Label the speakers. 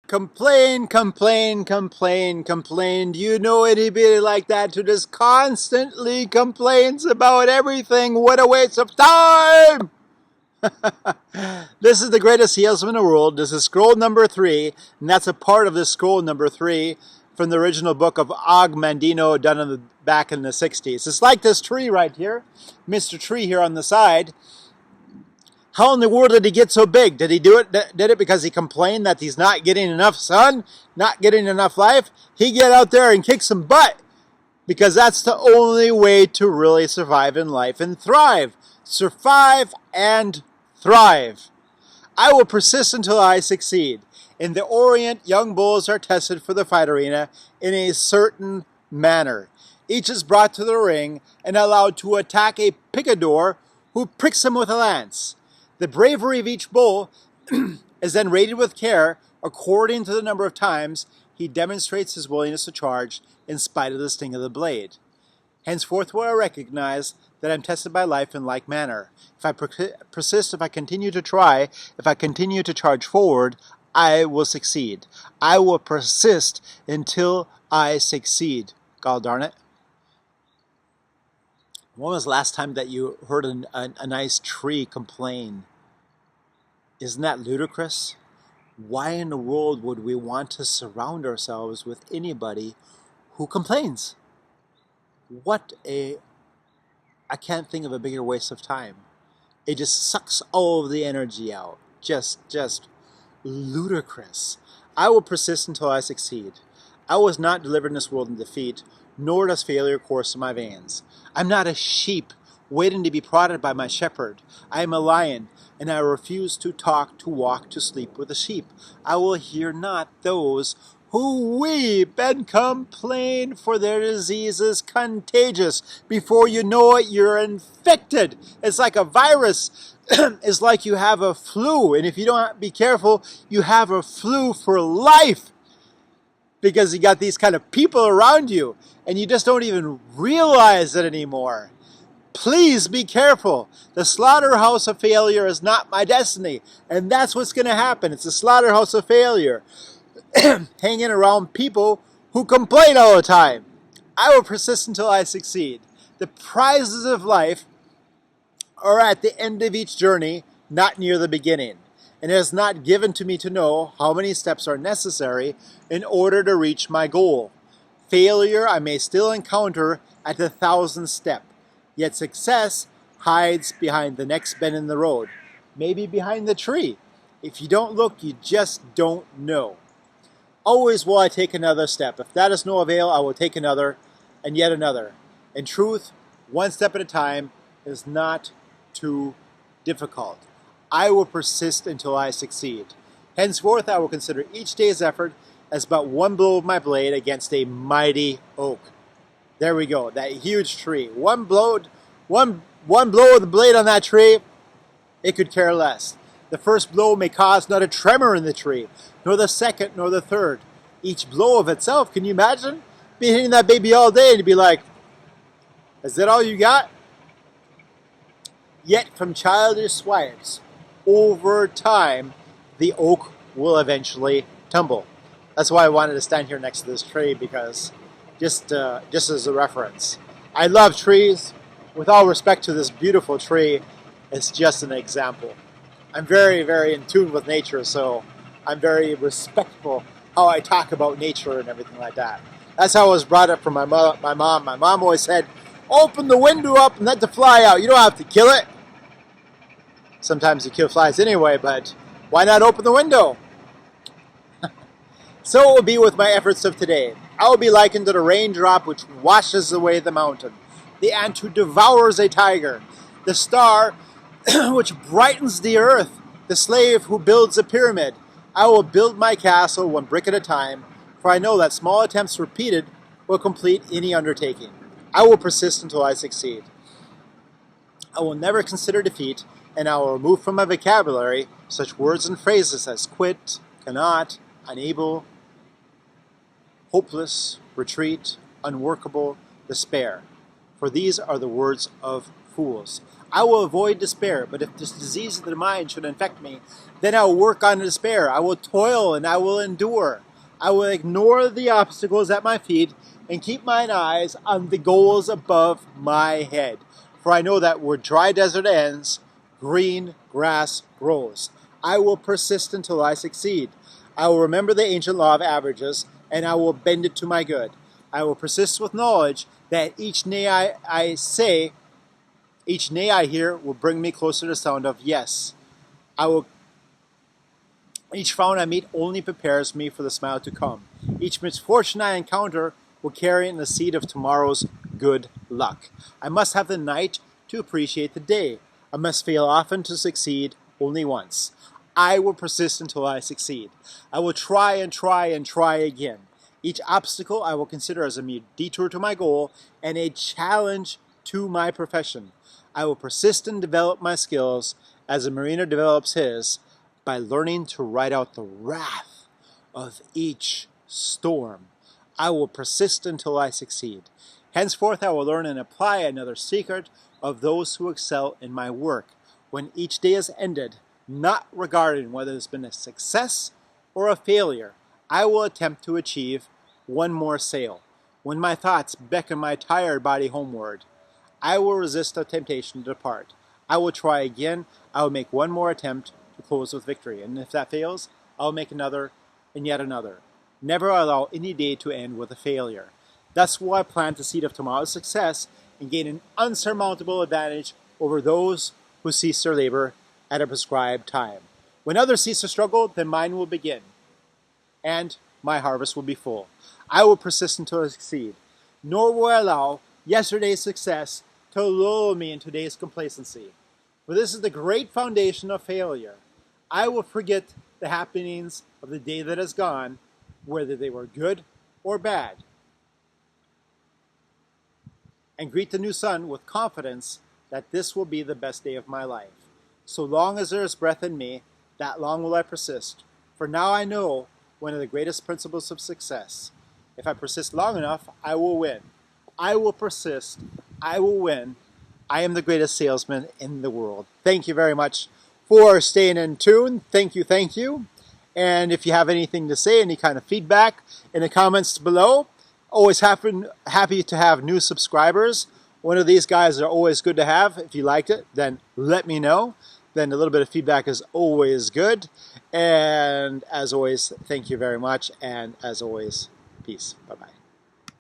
Speaker 1: Complain, complain, complain, complain. Do you know anybody like that who just constantly complains about everything? What a waste of time! This is the greatest salesman in the world. This is scroll number 3, and that's a part of this scroll number 3 from the original book of Og Mandino done back in the 60s. It's like this tree right here, Mr. Tree here on the side. How in the world did he get so big? Did he do it? Did it because he complained that he's not getting enough sun, not getting enough life? He get out there and kick some butt because that's the only way to really survive in life and thrive. Survive and thrive. I will persist until I succeed. In the Orient, young bulls are tested for the fight arena in a certain manner. Each is brought to the ring and allowed to attack a picador who pricks him with a lance. The bravery of each bull is then rated with care according to the number of times he demonstrates his willingness to charge in spite of the sting of the blade. Henceforth will I recognize that I'm tested by life in like manner. If I persist, if I continue to try, if I continue to charge forward, I will succeed. I will persist until I succeed. God darn it. When was the last time that you heard a nice tree complain? Isn't that ludicrous? Why in the world would we want to surround ourselves with anybody who complains? I can't think of a bigger waste of time. It just sucks all of the energy out. Just ludicrous. I will persist until I succeed. I was not delivered in this world in defeat, nor does failure course in my veins. I'm not a sheep waiting to be prodded by my shepherd. I am a lion, and I refuse to talk, to walk, to sleep with the sheep. I will hear not those who weep and complain, for their disease is contagious. Before you know it, you're infected. It's like a virus. It's like you have a flu, and if you don't be careful, you have a flu for life. Because you got these kind of people around you, and you just don't even realize it anymore. Please be careful. The slaughterhouse of failure is not my destiny, and that's what's going to happen. It's a slaughterhouse of failure. Hanging around people who complain all the time. I will persist until I succeed. The prizes of life are at the end of each journey, not near the beginning. And it is not given to me to know how many steps are necessary in order to reach my goal. Failure I may still encounter at the 1,000th step, yet success hides behind the next bend in the road, maybe behind the tree. If you don't look, you just don't know. Always will I take another step. If that is no avail, I will take another and yet another. In truth, one step at a time is not too difficult. I will persist until I succeed. Henceforth, I will consider each day's effort as but one blow of my blade against a mighty oak. There we go, that huge tree. One blow of the blade on that tree, it could care less. The first blow may cause not a tremor in the tree, nor the second, nor the third. Each blow of itself, can you imagine? Be hitting that baby all day and you'd be like, is that all you got? Yet from childish swipes, over time, the oak will eventually tumble. That's why I wanted to stand here next to this tree, because just as a reference. I love trees. With all respect to this beautiful tree, it's just an example. I'm very, very in tune with nature, so I'm very respectful how I talk about nature and everything like that. That's how I was brought up from my mom. My mom always said, open the window up and let the fly out. You don't have to kill it. Sometimes you kill flies anyway, but why not open the window? So it will be with my efforts of today. I will be likened to the raindrop which washes away the mountain, the ant who devours a tiger, the star which brightens the earth, the slave who builds a pyramid. I will build my castle one brick at a time, for I know that small attempts repeated will complete any undertaking. I will persist until I succeed. I will never consider defeat, and I will remove from my vocabulary such words and phrases as quit, cannot, unable, hopeless, retreat, unworkable, despair. For these are the words of fools. I will avoid despair, but if this disease of the mind should infect me, then I will work on despair. I will toil and I will endure. I will ignore the obstacles at my feet and keep mine eyes on the goals above my head. For I know that where dry desert ends, green grass grows. I will persist until I succeed. I will remember the ancient law of averages, and I will bend it to my good. I will persist with knowledge that each nay I say, each nay I hear will bring me closer to the sound of yes. I will. Each frown I meet only prepares me for the smile to come. Each misfortune I encounter will carry in the seed of tomorrow's good luck. I must have the night to appreciate the day. I must fail often to succeed only once. I will persist until I succeed. I will try and try and try again. Each obstacle I will consider as a mere detour to my goal and a challenge to my profession. I will persist and develop my skills as a mariner develops his by learning to ride out the wrath of each storm. I will persist until I succeed. Henceforth I will learn and apply another secret of those who excel in my work. When each day is ended, not regarding whether it's been a success or a failure, I will attempt to achieve one more sail. When my thoughts beckon my tired body homeward, I will resist the temptation to depart. I will try again. I will make one more attempt to close with victory. And if that fails, I will make another and yet another. Never allow any day to end with a failure. Thus will I plant the seed of tomorrow's success and gain an unsurmountable advantage over those who cease their labor at a prescribed time. When others cease to struggle, then mine will begin, and my harvest will be full. I will persist until I succeed, nor will I allow yesterday's success to lull me into today's complacency. For this is the great foundation of failure. I will forget the happenings of the day that is gone, whether they were good or bad, and greet the new sun with confidence that this will be the best day of my life. So long as there is breath in me, that long will I persist. For now I know one of the greatest principles of success. If I persist long enough, I will win. I will persist. I will win. I am the greatest salesman in the world. Thank you very much for staying in tune. Thank you, thank you. And if you have anything to say, any kind of feedback in the comments below, always happy to have new subscribers. One of these guys are always good to have. If you liked it, then let me know. Then a little bit of feedback is always good. And as always, thank you very much. And as always, peace. Bye-bye.